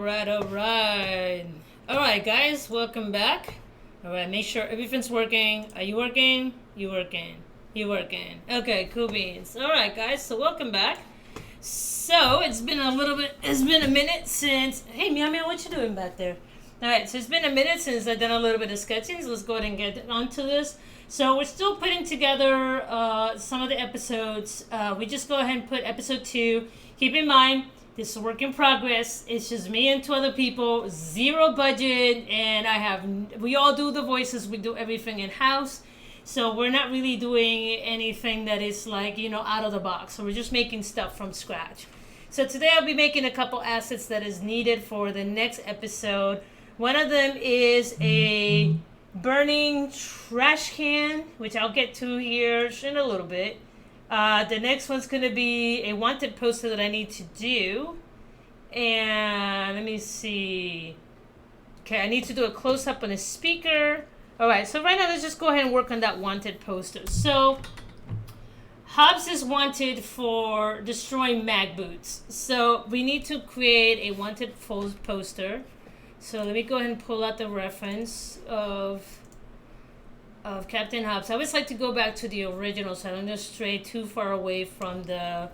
Alright, guys, welcome back. Alright, make sure everything's working. Are you working? You working. You working. Okay, cool beans. Alright, guys, so welcome back. So, it's been a minute since... Hey, Meow Meow, what you doing back there? Alright, so it's been a minute since I've done a little bit of sketching, so let's go ahead and get onto this. So, we're still putting together some of the episodes. We just go ahead and put episode 2. Keep in mind, this is a work in progress. It's just me and 2 other people, 0 budget, and we all do the voices, we do everything in-house. So we're not really doing anything that is like, out of the box. So we're just making stuff from scratch. So today I'll be making a couple assets that is needed for the next episode. One of them is a burning trash can, which I'll get to here in a little bit. The next one's going to be a wanted poster that I need to do. And let me see. Okay, I need to do a close-up on a speaker. Alright, so right now let's just go ahead and work on that wanted poster. So, Hobbes is wanted for destroying mag boots. So, we need to create a wanted poster. So, let me go ahead and pull out the reference of Captain Hobbes. I always like to go back to the original, so I don't just stray too far away from the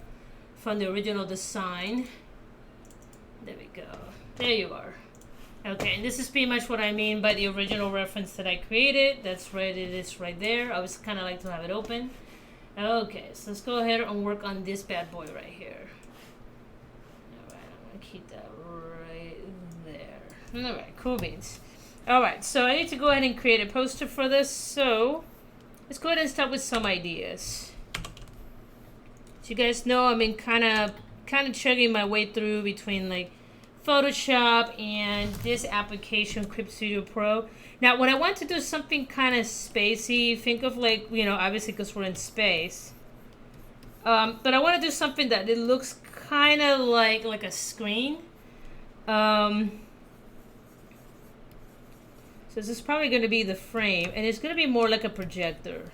original design. There we go. There you are. Okay, and this is pretty much what I mean by the original reference that I created. That's right, it is right there. I always kind of like to have it open. Okay, so let's go ahead and work on this bad boy right here. Alright, I'm going to keep that right there. Alright, cool beans. Alright, so I need to go ahead and create a poster for this. So, let's go ahead and start with some ideas. As you guys know, I've been kind of chugging my way through between like Photoshop and this application, Clip Studio Pro. Now, when I want to do something kind of spacey, think of like, obviously because we're in space. But I want to do something that it looks kind of like a screen. So this is probably going to be the frame, and it's going to be more like a projector.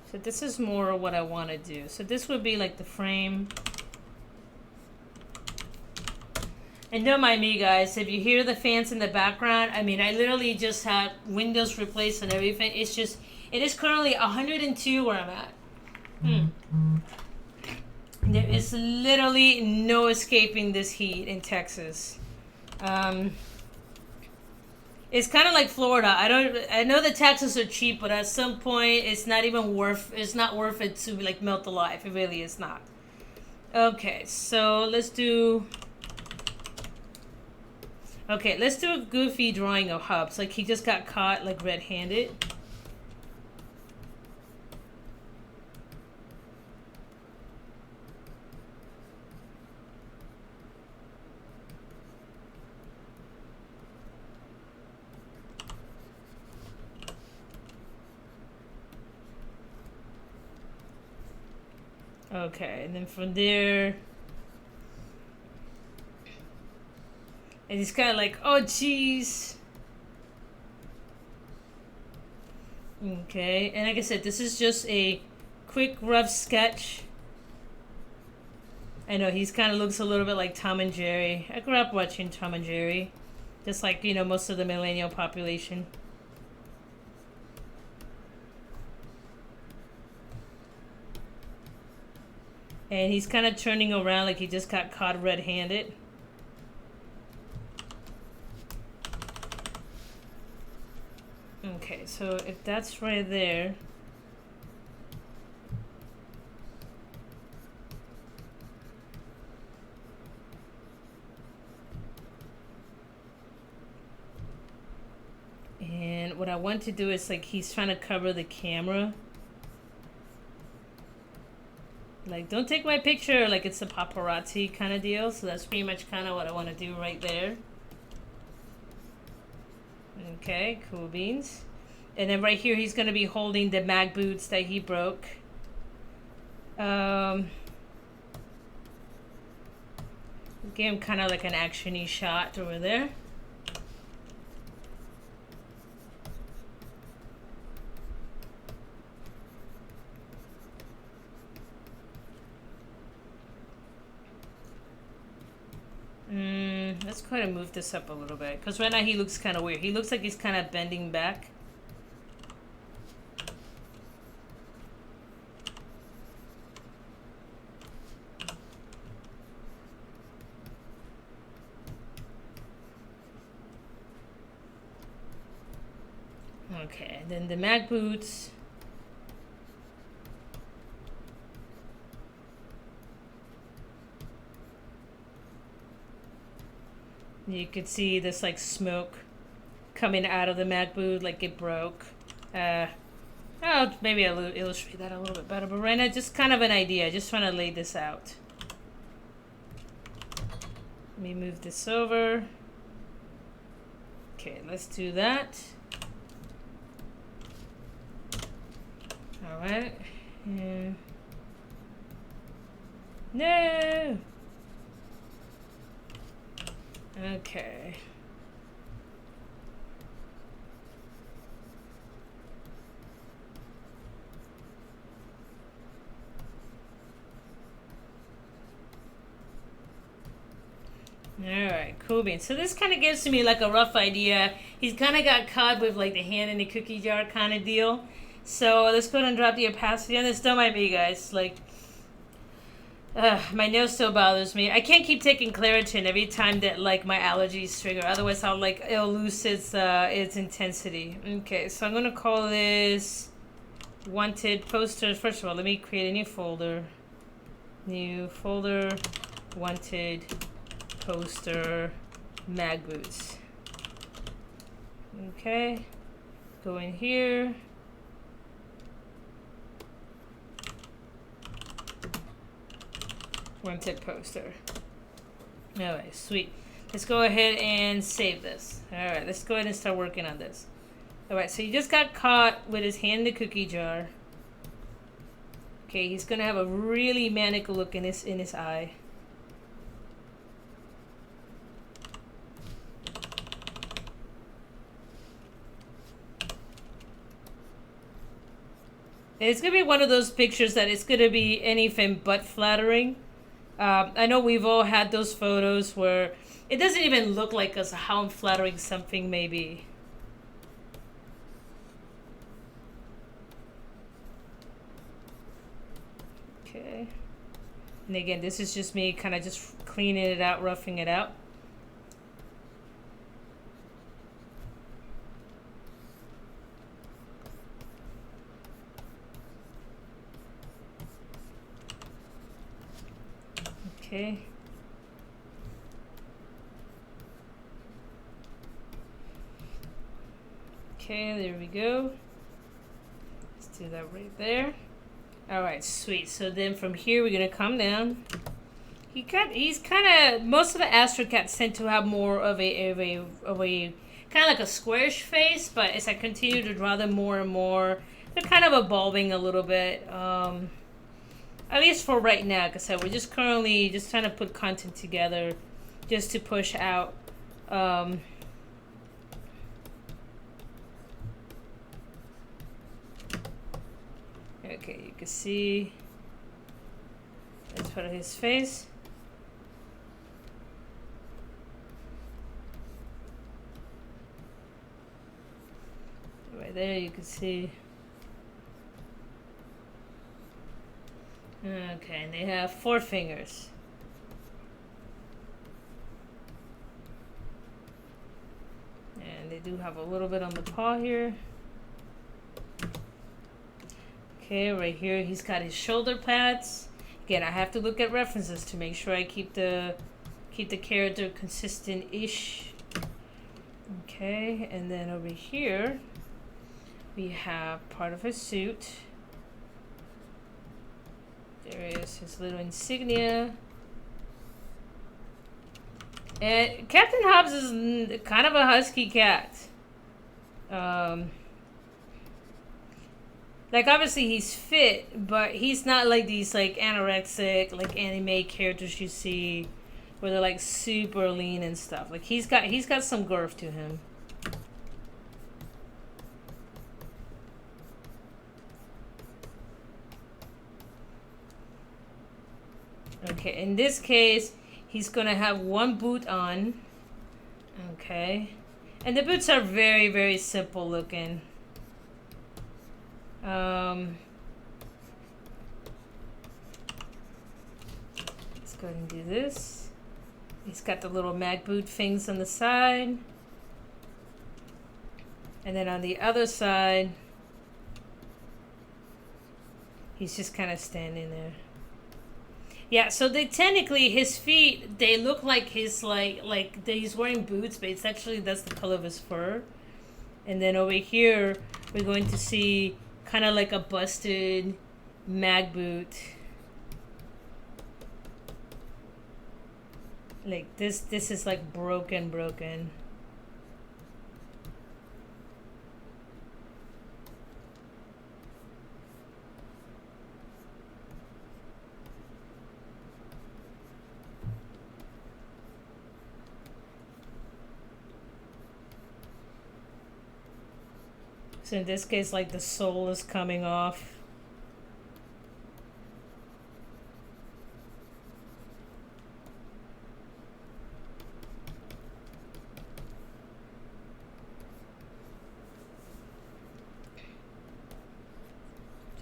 So this is more what I want to do. So this would be like the frame. And don't mind me, guys, if you hear the fans in the background, I mean, I literally just had windows replaced and everything. It is currently 102 where I'm at. There is literally no escaping this heat in Texas. It's kind of like Florida. I know the taxes are cheap, but at some point it's not worth it to like melt alive. It really is not. Okay, so let's do a goofy drawing of Hobbes. Like he just got caught like red-handed. Okay, and then from there, and he's kind of like, oh, jeez. Okay, and like I said, this is just a quick, rough sketch. I know he's kind of looks a little bit like Tom and Jerry. I grew up watching Tom and Jerry, just like, most of the millennial population. And he's kind of turning around like he just got caught red-handed. Okay, so if that's right there. And what I want to do is like he's trying to cover the camera. Like, don't take my picture like it's a paparazzi kind of deal. So that's pretty much kind of what I want to do right there. Okay, cool beans. And then right here, he's going to be holding the mag boots that he broke. Give him kind of like an action-y shot over there. go ahead and move this up a little bit. Because right now he looks kind of weird. He looks like he's kind of bending back. Okay, then the mag boots. You could see this like smoke coming out of the mag boot, like it broke. Oh, maybe I'll illustrate that a little bit better. But right now, just kind of an idea. I just want to lay this out. Let me move this over. Okay, let's do that. All right. Yeah. No. Okay. Alright, cool beans. So this kind of gives me like a rough idea. He's kind of got caught with like the hand in the cookie jar kind of deal. So let's go ahead and drop the opacity on this. Don't mind me, guys. Like, my nose still bothers me. I can't keep taking Claritin every time that like my allergies trigger. Otherwise, it'll lose its intensity. Okay, so I'm gonna call this wanted posters. First of all, let me create a new folder. New folder, wanted poster mag boots. Okay, go in here. Wanted poster. Alright, sweet. Let's go ahead and save this. Alright, let's go ahead and start working on this. Alright, so he just got caught with his hand in the cookie jar. Okay, he's gonna have a really manic look in his eye. And it's gonna be one of those pictures that it's gonna be anything but flattering. I know we've all had those photos where it doesn't even look like us how flattering something may be. Okay. And again, this is just me kind of just cleaning it out, roughing it out. Okay. Okay, there we go. Let's do that right there. All right, sweet. So then from here, we're gonna come down. He's kind of, most of the Astrocats tend to have more of a kind of like a squarish face, but as I continue to draw them more and more, they're kind of evolving a little bit. At least for right now, like I said, we're just currently just trying to put content together just to push out. Okay, you can see that's part of his face. Right there, you can see. Okay, and they have 4 fingers. And they do have a little bit on the paw here. Okay, right here he's got his shoulder pads. Again, I have to look at references to make sure I keep the character consistent-ish. Okay, and then over here we have part of his suit. There is his little insignia. And Captain Hobbes is kind of a husky cat. Like, obviously he's fit, but he's not like these like anorexic, like anime characters you see where they're like super lean and stuff. Like he's got some girth to him. Okay, in this case, he's gonna have one boot on. Okay. And the boots are very, very simple looking. Let's go ahead and do this. He's got the little mag boot things on the side. And then on the other side, he's just kind of standing there. Yeah, so they technically, his feet, they look like his, like he's wearing boots, but it's actually, that's the color of his fur. And then over here, we're going to see kind of like a busted mag boot. Like this is like broken. So in this case, like the sole is coming off.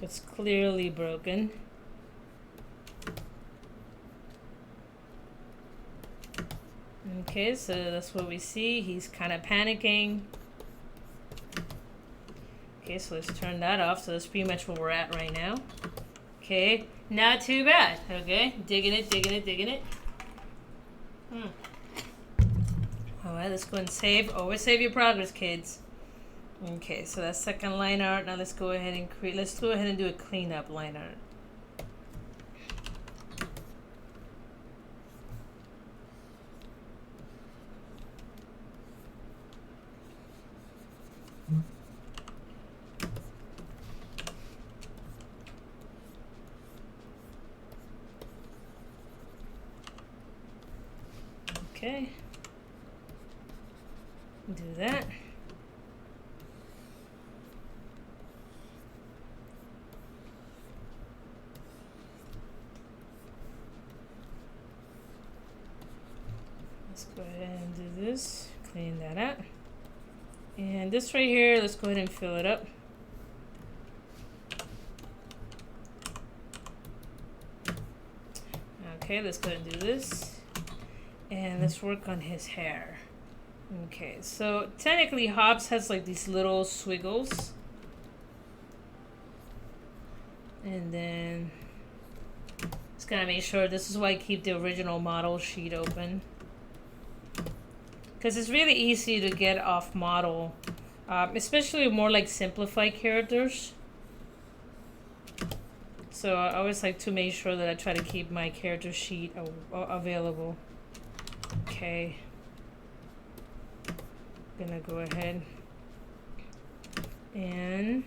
It's clearly broken. Okay, so that's what we see. He's kind of panicking. Okay, so let's turn that off. So that's pretty much where we're at right now. Okay, not too bad. Okay, digging it. Alright, let's go and save. Always save your progress, kids. Okay, so that's second line art. Now let's go ahead and create. Let's go ahead and do a cleanup line art. Okay. Do that. Let's go ahead and do this. Clean that up. And this right here, let's go ahead and fill it up. Okay, let's go ahead and do this. And let's work on his hair. Okay, so technically Hobbes has like these little squiggles. And then just gotta make sure, this is why I keep the original model sheet open. Because it's really easy to get off model, especially more like simplified characters. So I always like to make sure that I try to keep my character sheet available. Okay. Gonna go ahead and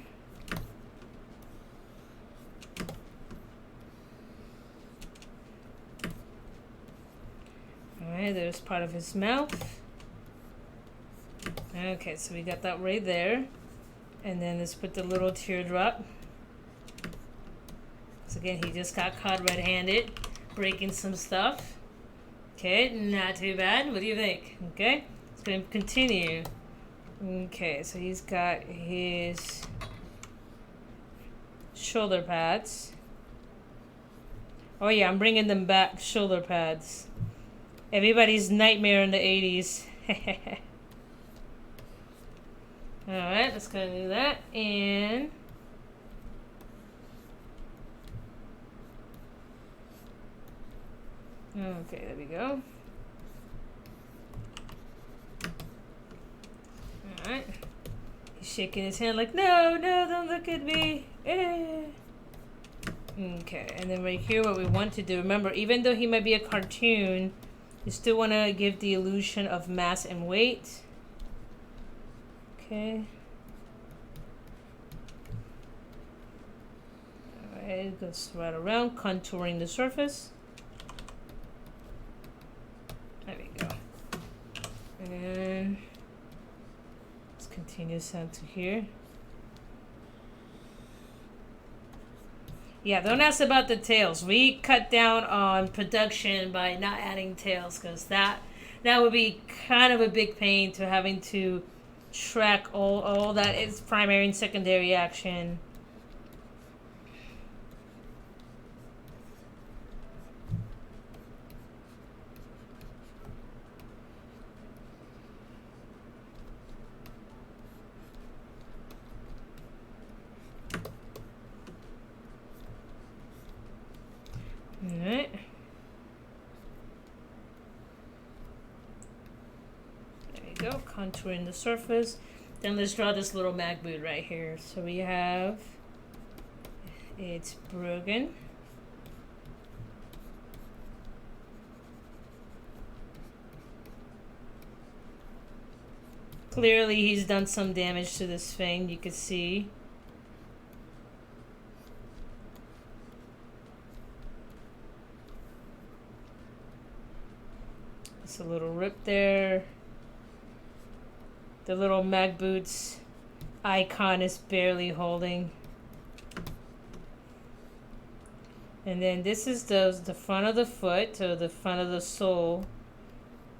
alright, there's part of his mouth. Okay, so we got that right there. And then let's put the little teardrop. So again, he just got caught red-handed, breaking some stuff. Okay, not too bad. What do you think? Okay, it's going to continue. Okay, so he's got his shoulder pads. Oh yeah, I'm bringing them back, shoulder pads. Everybody's nightmare in the 80s. Alright, let's go and do that. And okay, there we go. Alright. He's shaking his hand like, no, don't look at me. Okay, and then right here what we want to do, remember, even though he might be a cartoon, you still want to give the illusion of mass and weight. Okay. Alright, goes right around, contouring the surface. There we go. And let's continue down to here. Yeah, don't ask about the tails. We cut down on production by not adding tails because that that would be kind of a big pain to having to track all that is primary and secondary action. Alright. There we go, contouring the surface. Then let's draw this little mag boot right here. So we have, it's broken. Clearly he's done some damage to this thing, you can see. It's a little rip there. The little mag boots icon is barely holding. And then this is the front of the foot, or the front of the sole.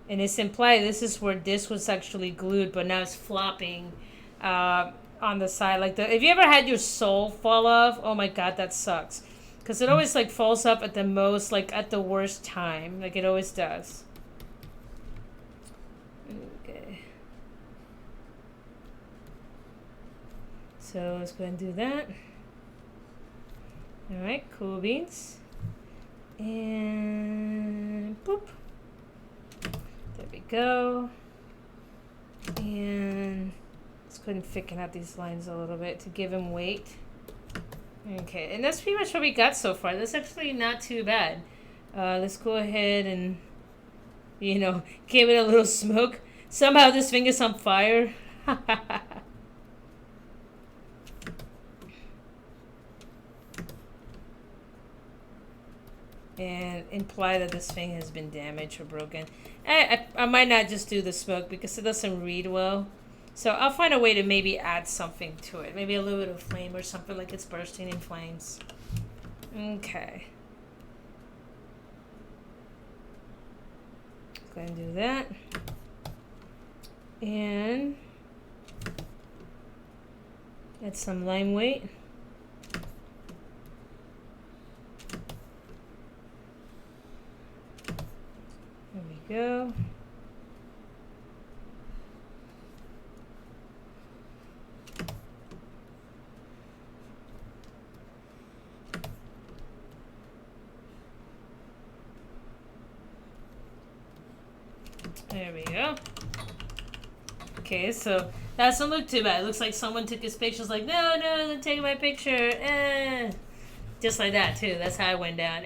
And it's implied this is where this was actually glued, but now it's flopping on the side. Like if you ever had your sole fall off, oh my god, that sucks. Because it always like falls up at the most, like at the worst time. Like it always does. Okay. So let's go ahead and do that. Alright, cool beans. And boop. There we go. And let's go ahead and thicken out these lines a little bit to give him weight. Okay, and that's pretty much what we got so far. That's actually not too bad. Let's go ahead and, you know, give it a little smoke. Somehow this thing is on fire. And imply that this thing has been damaged or broken. I might not just do the smoke because it doesn't read well. So I'll find a way to maybe add something to it. Maybe a little bit of flame or something, like it's bursting in flames. Okay. Go ahead and do that. And add some lime weight. There we go. There we go. Okay, so that doesn't look too bad. It looks like someone took his pictures like, no, don't take my picture. Just like that, too. That's how it went down.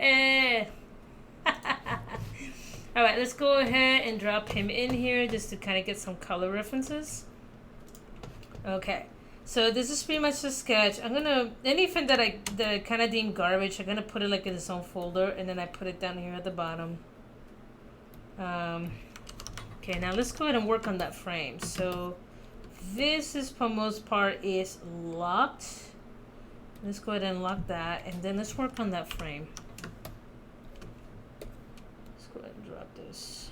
Alright, let's go ahead and drop him in here just to kind of get some color references. Okay, so this is pretty much the sketch. I'm gonna, anything that I kind of deem garbage, I'm gonna put it like in its own folder, and then I put it down here at the bottom. Okay, now let's go ahead and work on that frame. So this is, for most part, is locked. Let's go ahead and lock that, and then let's work on that frame. Let's go ahead and drop this.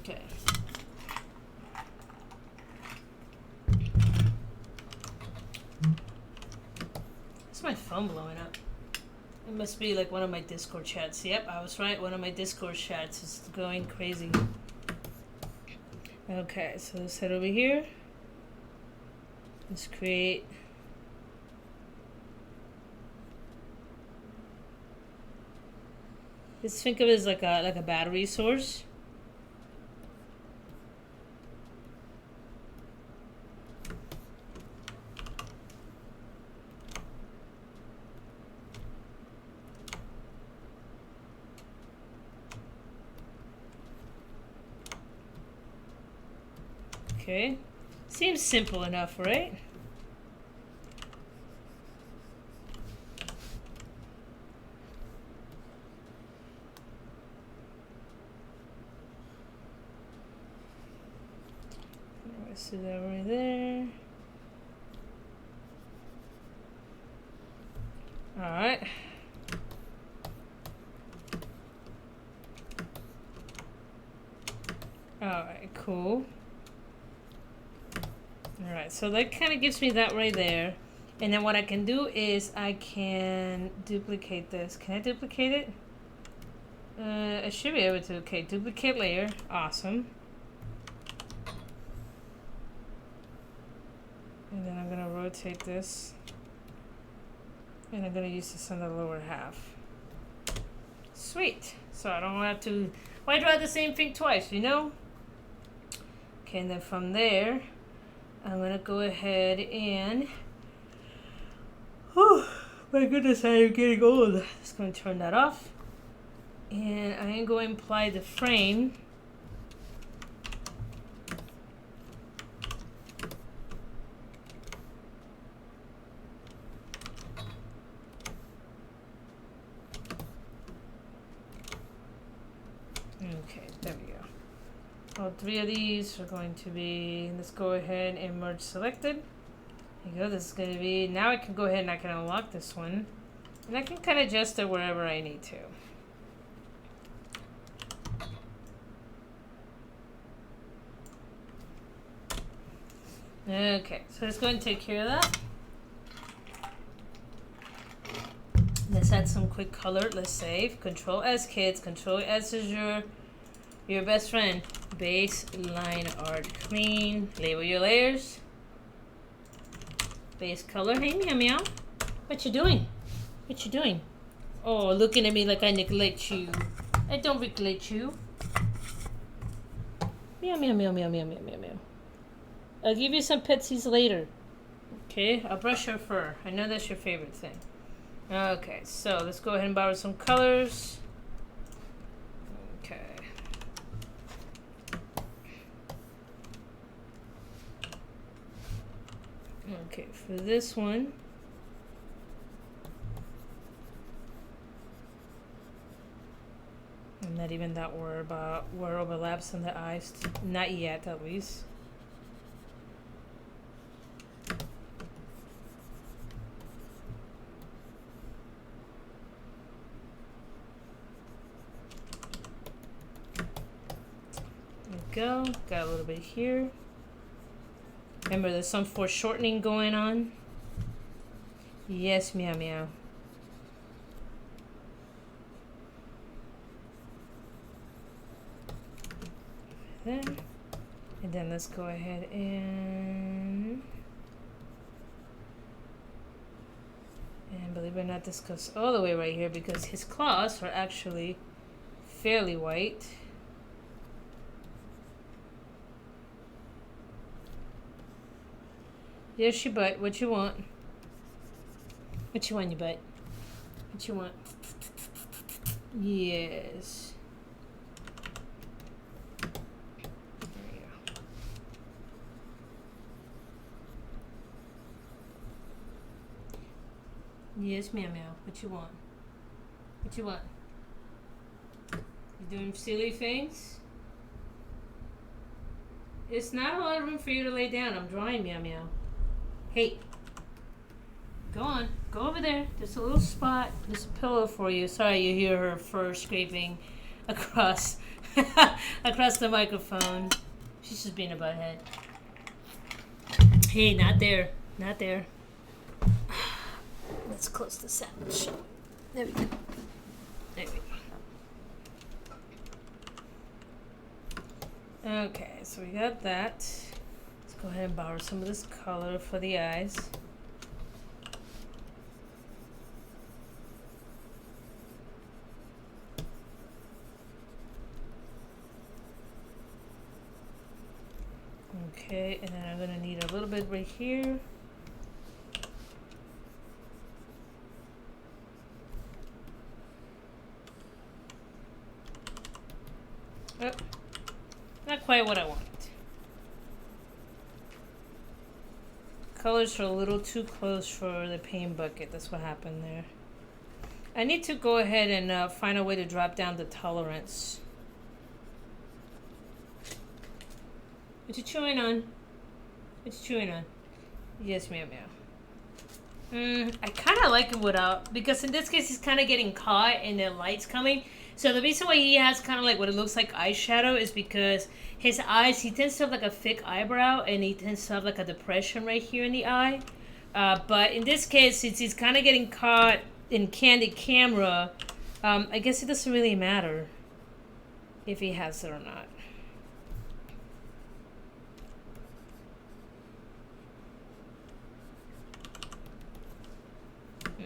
Okay. It's my phone blowing up. It must be like one of my Discord chats. Yep, I was right. One of my Discord chats is going crazy. Okay, so let's head over here. Let's create. Let's think of it as like a battery source. Okay, seems simple enough, right? Let's do that right there. All right. cool. Alright, so that kind of gives me that right there. And then what I can do is I can duplicate this. Can I duplicate it? I should be able to. Okay, duplicate layer. Awesome. And then I'm going to rotate this. And I'm going to use this on the lower half. Sweet. So I don't have to... Why draw the same thing twice, you know? Okay, and then from there, I'm going to go ahead and... Oh, my goodness, I am getting old. Just going to turn that off. And I am going to apply the frame. Okay, there we go. All three of these are going to be, let's go ahead and merge selected. There you go, this is going to be, now I can go ahead and I can unlock this one. And I can kind of adjust it wherever I need to. Okay, so let's go ahead and take care of that. Let's add some quick color. Let's save. Control S, kids. Control S is your best friend. Baseline art clean. Label your layers. Base color. Hey, meow meow. What you doing? What you doing? Oh, looking at me like I neglect you. I don't neglect you. Meow meow meow meow meow meow meow meow. I'll give you some petsies later. Okay, I'll brush your fur. I know that's your favorite thing. Okay, so let's go ahead and borrow some colors. Okay. Okay, for this one, I'm not even that worried about where overlaps in the eyes. Not yet, at least. Go. Got a little bit here. Remember, there's some foreshortening going on. Yes, meow meow. There. And then let's go ahead and believe it or not, this goes all the way right here because his claws are actually fairly white. Yes, your butt. What you want? What you want, your butt? What you want? Yes. There you go. Yes, meow meow. What you want? What you want? You doing silly things? It's not a lot of room for you to lay down. I'm drawing, meow meow. Hey, go on, go over there. There's a little spot. There's a pillow for you. Sorry, you hear her fur scraping across across the microphone. She's just being a butthead. Hey, not there, not there. Let's close this out. There we go. There we go. Okay, so we got that. Go ahead and borrow some of this color for the eyes. Okay, and then I'm going to need a little bit right here. Oh, not quite what I want. Colors are a little too close for the paint bucket. That's what happened there. I need to go ahead and find a way to drop down the tolerance. What you chewing on? What you chewing on? Yes, meow meow. I kind of like it without, because in this case he's kind of getting caught and the light's coming. So the reason why he has kind of like what it looks like eyeshadow is because his eyes, he tends to have like a thick eyebrow and he tends to have like a depression right here in the eye. But in this case, since he's kind of getting caught in candid camera, I guess it doesn't really matter if he has it or not.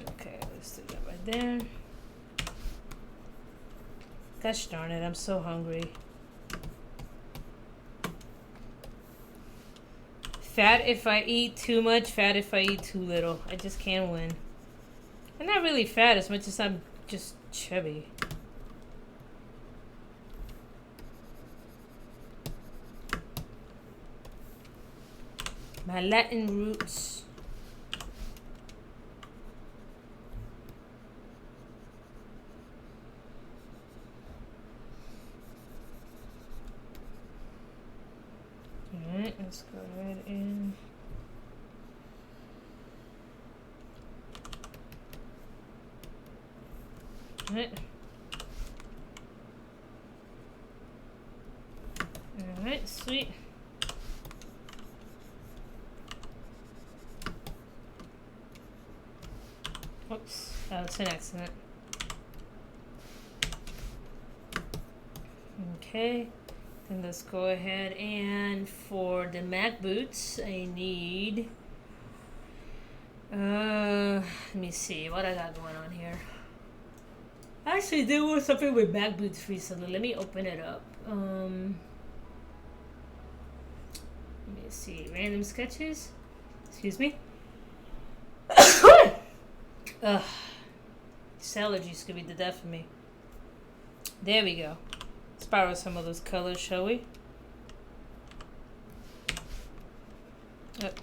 Okay, let's do that right there. Gosh darn it, I'm so hungry. Fat if I eat too much, fat if I eat too little. I just can't win. I'm not really fat as much as I'm just chubby. My Latin roots. Alright, let's go right in. Alright. Alright, sweet. Oops, that was an accident. Okay, then let's go ahead and for the Mac boots, I need, let me see what I got going on here. Actually, there was something with Mac boots recently. Let me open it up. Let me see, random sketches. Excuse me. Ugh, this allergies could be the death of me. There we go. Let's borrow some of those colors, shall we? Oh, not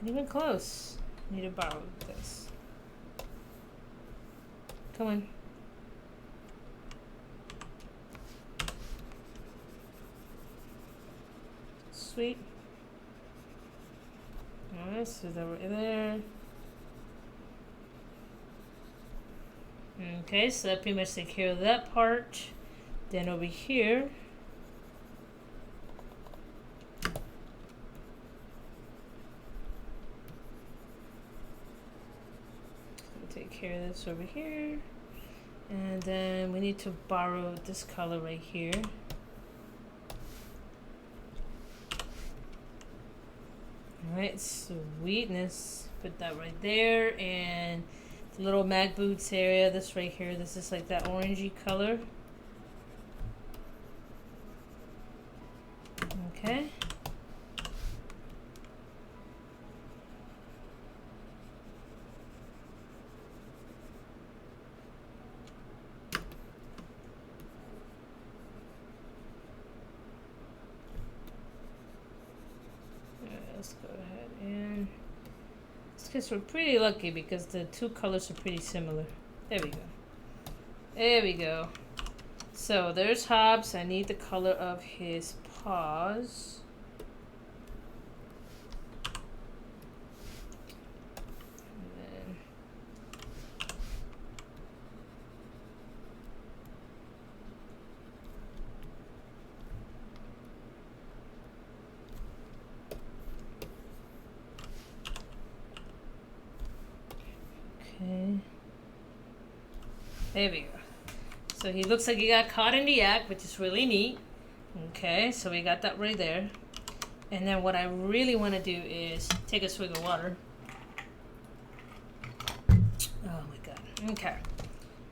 even close. Need to borrow this. Come on. Sweet. Alright, so that right there. Okay, so that pretty much takes care of that part. Then over here, take care of this over here. And then we need to borrow this color right here. Alright, sweetness. Put that right there. And the little Mac boots area, this right here, this is like that orangey color. Okay. Let's go ahead and this case we're pretty lucky because the two colors are pretty similar. There we go. There we go. So there's Hobbes. I need the color of his paws. Okay. There we go. So he looks like he got caught in the act, which is really neat. Okay, so we got that right there. And then what I really want to do is take a swig of water. Oh my god. Okay.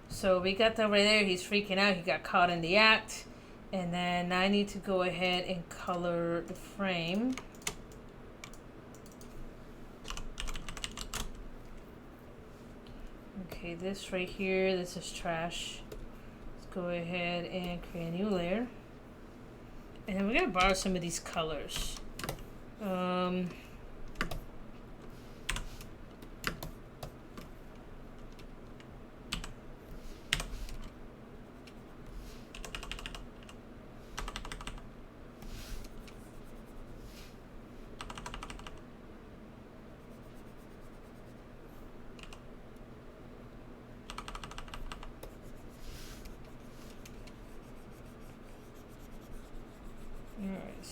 So we got that right there. He's freaking out. He got caught in the act. And then I need to go ahead and color the frame. Okay, this right here, this is trash. Let's go ahead and create a new layer. And then we're gonna borrow some of these colors.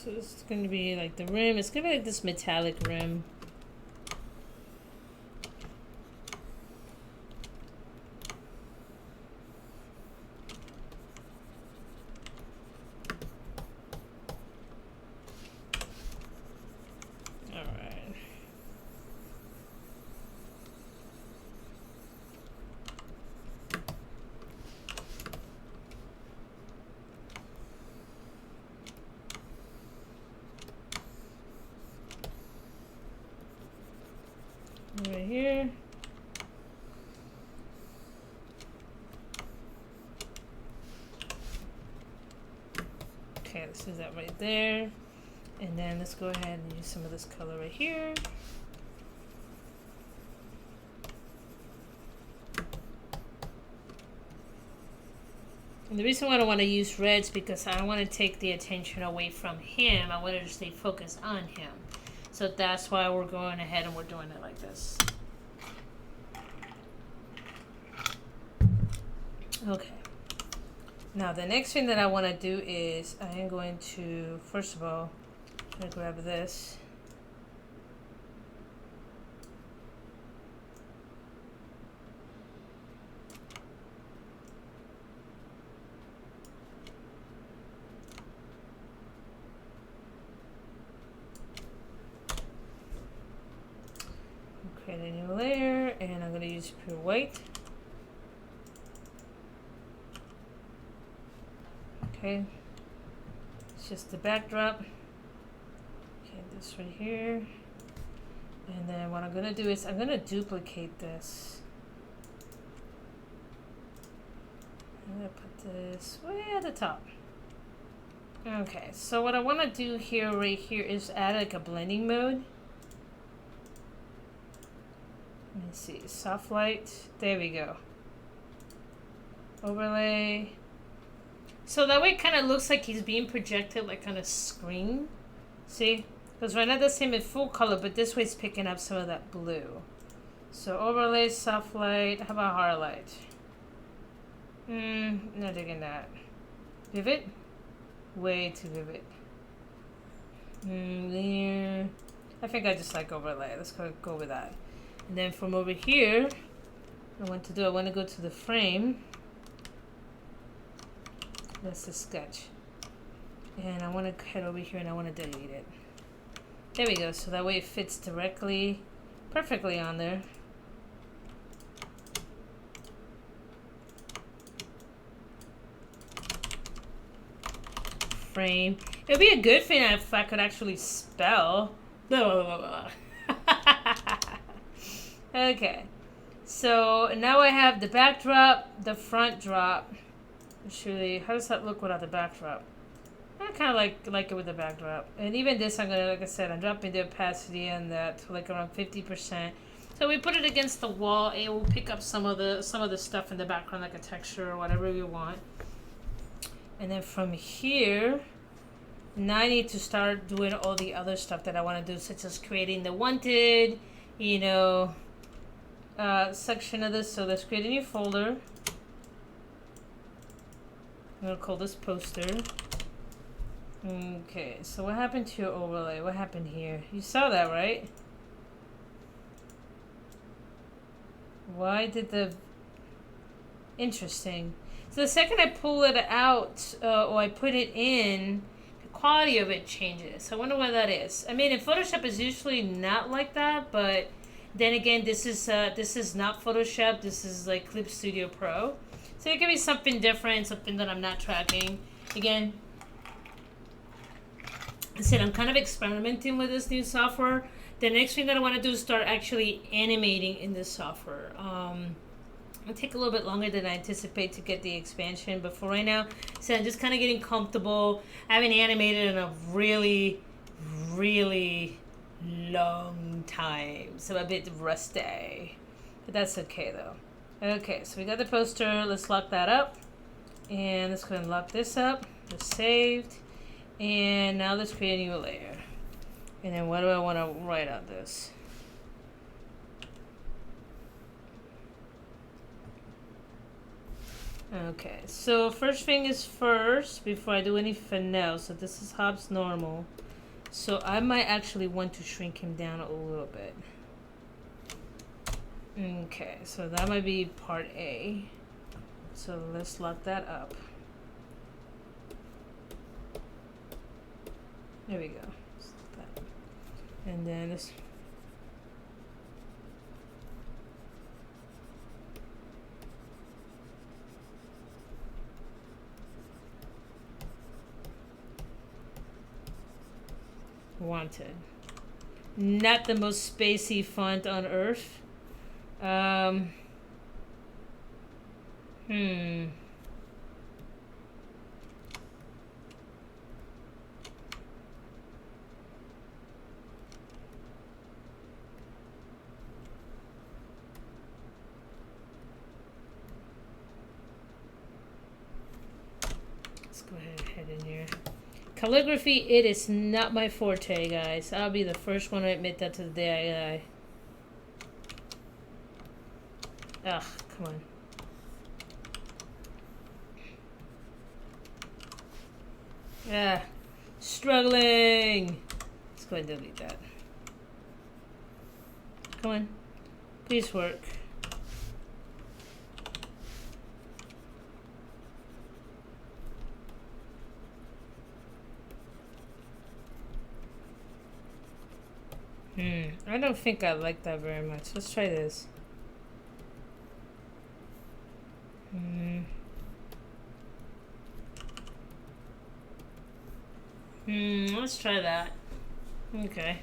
So it's going to be like the rim. It's going to be like this metallic rim. Right here. Okay, let's use that right there. And then let's go ahead and use some of this color right here. And the reason why I don't want to use reds because I don't want to take the attention away from him. I want to stay focused on him. So that's why we're going ahead and we're doing it like this. Okay. Now the next thing that I want to do is I am going to, first of all, I'm going to grab this. Create a new layer, and I'm going to use pure white. Okay, it's just the backdrop. Okay, this right here. And then what I'm going to do is I'm going to duplicate this. I'm going to put this way at the top. Okay, so what I want to do here, right here, is add like a blending mode. Let me see, soft light, there we go. Overlay. So that way it kind of looks like he's being projected like on a screen. See? Because right now that's him in full color, but this way it's picking up some of that blue. So overlay, soft light, how about hard light? Not digging that. Vivid? Way too vivid. Linear. I think I just like overlay. Let's go with that. And then from over here, I want to go to the frame. That's the sketch. And I want to head over here and I want to delete it. There we go. So that way it fits directly, perfectly on there. Frame. It would be a good thing if I could actually spell. Okay, so now I have the backdrop, the front drop. Actually, how does that look without the backdrop? I kind of like it with the backdrop. And even this, I'm gonna, like I said, I'm dropping the opacity on that to like around 50%. So we put it against the wall. It will pick up some of the stuff in the background, like a texture or whatever we want. And then from here, now I need to start doing all the other stuff that I want to do, such as creating the wanted, you know, section of this. So let's create a new folder. I'm gonna call this poster. Okay, so what happened to your overlay? What happened here? You saw that, right? Why did the... Interesting. So the second I pull it out, or I put it in, the quality of it changes. So I wonder why that is. I mean, in Photoshop it's usually not like that, but then again, this is not Photoshop. This is like Clip Studio Pro. So it could be something different, something that I'm not tracking. Again, I said I'm kind of experimenting with this new software. The next thing that I want to do is start actually animating in this software. It'll take a little bit longer than I anticipate to get the expansion, but for right now, so I'm just kind of getting comfortable. I haven't animated in a really, really long time, so I'm a bit rusty, but that's okay though. Okay, so we got the poster. Let's lock that up, and let's go ahead and lock this up. It's saved, and now let's create a new layer. And then what do I want to write on this? Okay, so first thing is first, before I do anything else, so this is Hobbes normal. So I might actually want to shrink him down a little bit. Okay, so that might be part A. So let's lock that up. There we go. And then this. Wanted. Not the most spacey font on earth. Let's go ahead and head in here. Calligraphy, it is not my forte, guys. I'll be the first one to admit that to the day I die. Ugh, come on. Ah, struggling. Let's go ahead and delete that. Come on. Please work. I don't think I like that very much. Let's try this. Let's try that. Okay.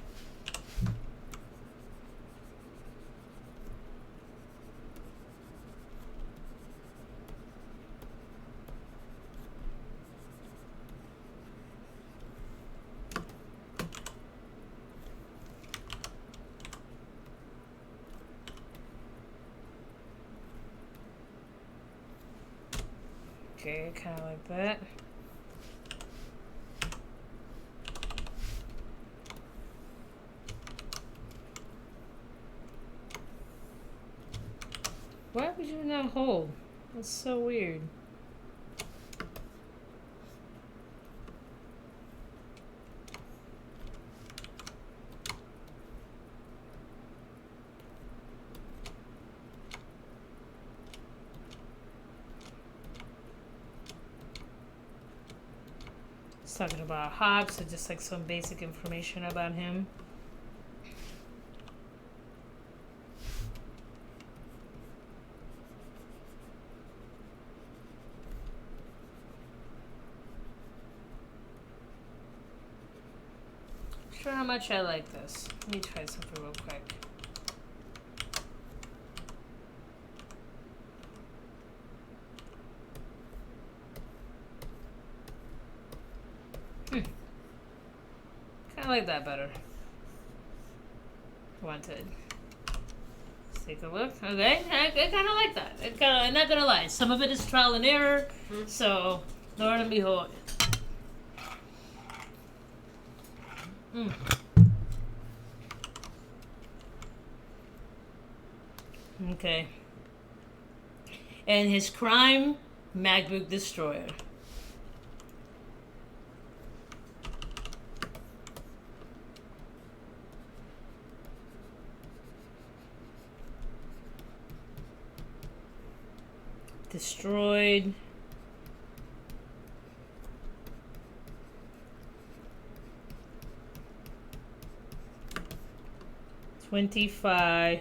Okay, kind of like that. Why would you not hold? That's so weird. It's talking about Hobbes, so just like some basic information about him. Sure how much I like this. Let me try something real quick. I like that better. Wanted. Let's take a look. Okay, I kind of like that. I'm not gonna lie. Some of it is trial and error. So, Lord and behold. Okay. And his crime, MacBook Destroyer. Destroyed. $25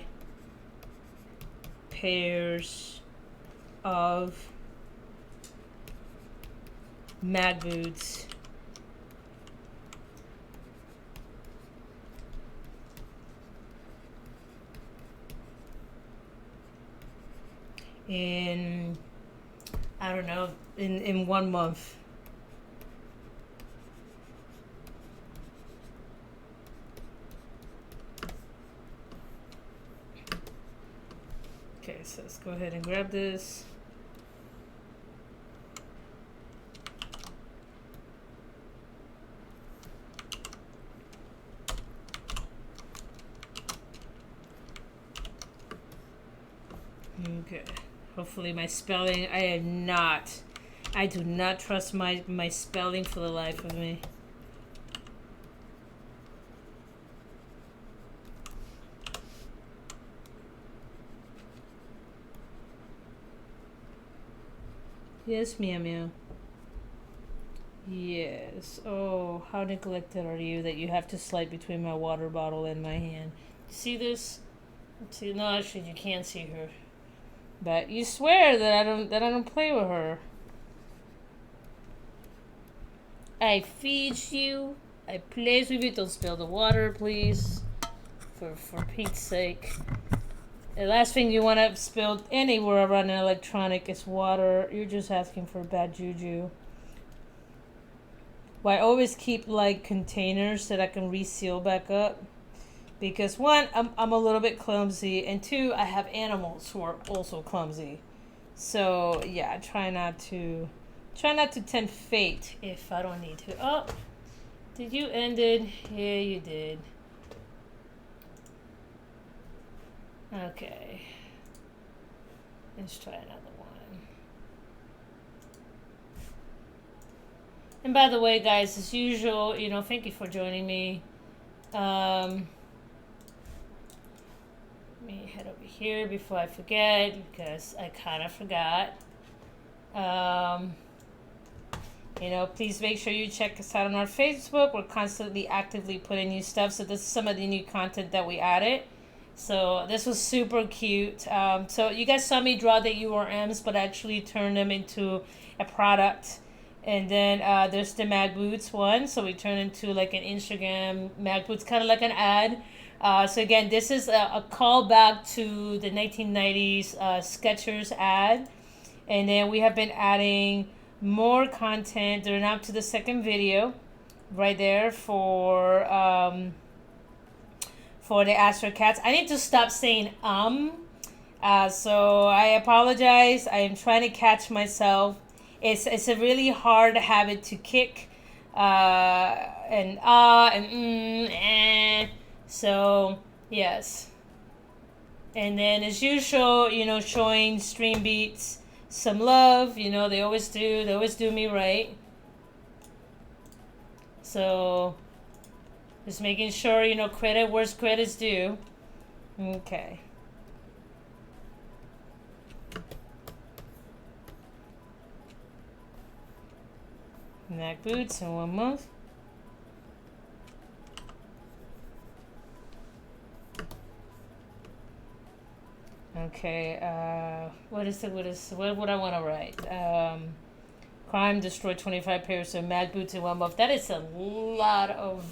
pairs of Mag boots. In, I don't know, in 1 month. Okay, so let's go ahead and grab this. Okay, Hopefully my spelling, I do not trust my spelling for the life of me. Yes, Meow Meow. Yes. Oh, how neglected are you that you have to slide between my water bottle and my hand. See this? See, no, actually, you can't see her. But you swear that I don't play with her. I feed you. I play with you. Don't spill the water, please. For Pete's sake. The last thing you want to spill anywhere around an electronic is water. You're just asking for bad juju. Well, I always keep like containers that I can reseal back up. Because one, I'm a little bit clumsy, and two, I have animals who are also clumsy. So yeah, try not to tempt fate if I don't need to. Oh, did you end it? Yeah, you did. Okay. Let's try another one. And by the way, guys, as usual, thank you for joining me. Let me head over here before I forget, because I kind of forgot. Please make sure you check us out on our Facebook. We're constantly actively putting new stuff. So this is some of the new content that we added. So this was super cute. So you guys saw me draw the URMs, but actually turn them into a product. And then there's the Mag Boots one. So we turn into like an Instagram Mag Boots, kind of like an ad. So again, this is a callback to the 1990s Skechers ad. And then we have been adding more content. They're now to the second video right there for the Astrocats. I need to stop saying so I apologize. I am trying to catch myself. It's a really hard habit to kick and so yes. And then as usual, showing stream beats some love. They always do. They always do me right. So just making sure, credit where's credit's due. Okay. Mag Boots in 1 month. Okay, what would I want to write? Crime destroyed 25 pairs of Mag Boots in 1 month. That is a lot of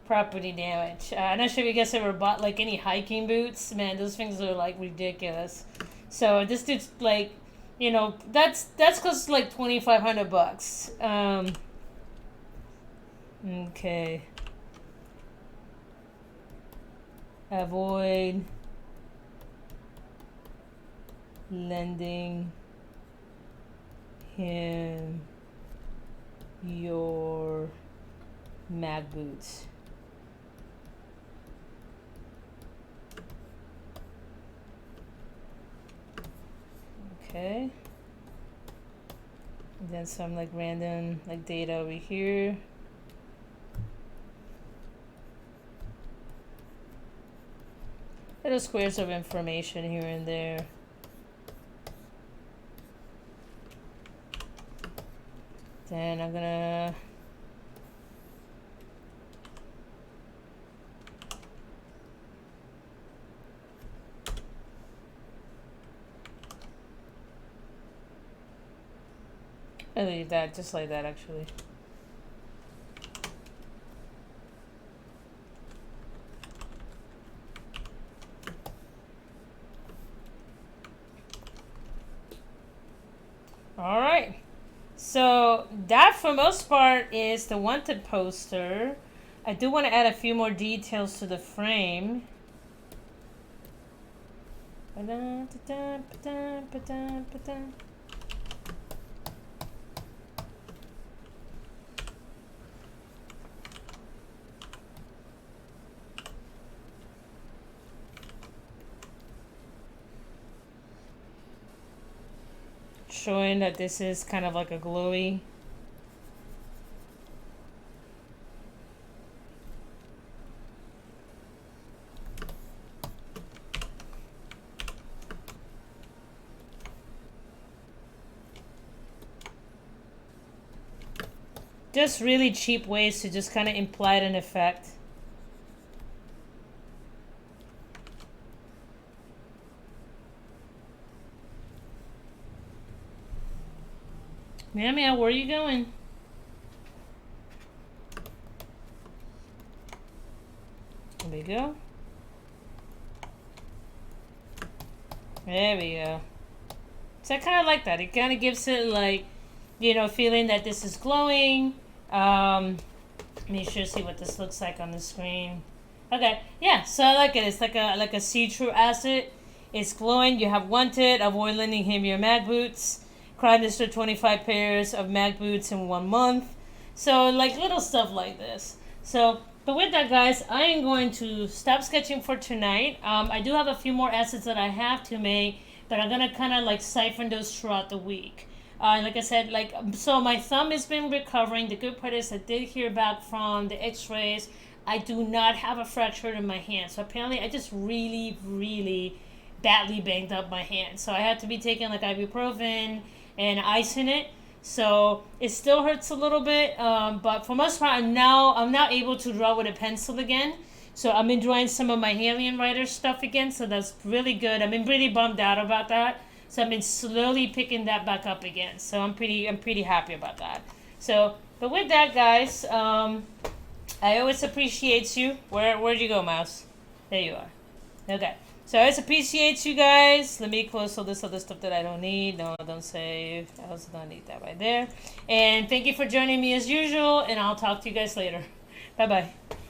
property damage. I'm not sure if you guys ever bought like any hiking boots. Man, those things are like ridiculous. So this dude's like, that's cost like $2,500. Okay. Avoid lending him your Mag Boots. Okay. And then some like random like data over here. Little squares of information here and there. Then I'm gonna I leave that just like that actually. All right. So that for most part is the wanted poster. I do want to add a few more details to the frame. showing that this is kind of like a glowy. Just really cheap ways to just kind of imply an effect. Meow, where are you going? There we go. There we go. So I kind of like that. It kind of gives it like, you know, feeling that this is glowing. Make sure to see what this looks like on the screen. Okay, yeah, so I like it. It's like a see-through acid. It's glowing. You have wanted. Avoid lending him your mag boots. Crime destroy 25 pairs of mag boots in 1 month. So like little stuff like this. So, but with that, guys, I am going to stop sketching for tonight. I do have a few more assets that I have to make, but I'm gonna kind of like siphon those throughout the week. Like I said, like, so my thumb has been recovering. The good part is I did hear back from the x-rays. I do not have a fracture in my hand. So apparently I just really, really badly banged up my hand. So I had to be taking like ibuprofen and ice in it. So it still hurts a little bit. But for most part, I'm now able to draw with a pencil again. So I've been drawing some of my Alien Writer stuff again. So that's really good. I've been pretty bummed out about that. So I've been slowly picking that back up again. So I'm pretty happy about that. So, but with that, guys, I always appreciate you. Where'd you go, mouse? There you are. Okay. So I always appreciate you guys. Let me close all this other stuff that I don't need. No, don't save. I also don't need that right there. And thank you for joining me as usual. And I'll talk to you guys later. Bye-bye.